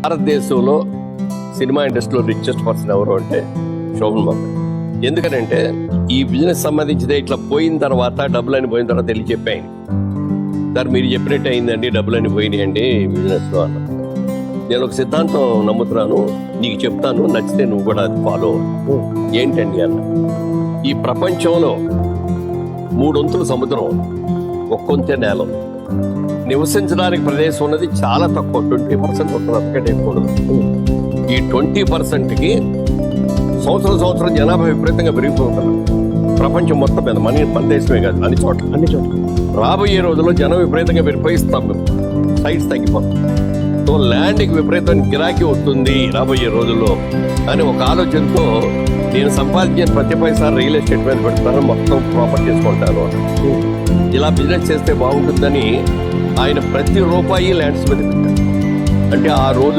భారతదేశంలో సినిమా ఇండస్ట్రీలో richest person ఎవరు అంటే శోభన్ బాబు. ఎందుకనంటే ఈ బిజినెస్ సంబంధించింది ఇట్లా పోయిన తర్వాత డబ్బులని పోయిన తర్వాత తెలియచెప్పాయి. సార్ మీరు చెప్పినట్టు అయిందండి, డబ్బులని పోయినాయండి బిజినెస్లో అన్న. నేను ఒక సిద్ధాంతం నమ్ముతున్నాను, నీకు చెప్తాను, నచ్చితే నువ్వు కూడా అది ఫాలో. ఏంటండి అన్న, ఈ ప్రపంచంలో 3 వంతుల సముద్రం, ఒక్కొంతే నేల. నివసించడానికి ప్రదేశం ఉన్నది చాలా తక్కువ, 20% ఉంటుంది, అంతకంటే ఎక్కువ ఉండదు. ఈ 20%కి సంవత్సరం జనాభా విపరీతంగా పెరిగిపోతున్నారు ప్రపంచం మొత్తం మీద. మన దేశమే కాదు, అన్ని చోట్ల. రాబోయే రోజుల్లో జనం విపరీతంగా పెరిగిపోయి సైట్స్ తగ్గిపోతుంది. సో ల్యాండ్కి విపరీతమైన గిరాకీ వస్తుంది రాబోయే రోజుల్లో అని ఒక ఆలోచనతో నేను సంపాదించిన ప్రతి పైసా రియల్ ఎస్టేట్ మీద పెడతాను, మొత్తం ప్రాపర్టీ చేసుకుంటాను. ఇలా బిజినెస్ చేస్తే బాగుంటుందని ఆయన ప్రతి రూపాయి ల్యాండ్స్ మీద పెట్టారు. అంటే ఆ రోజు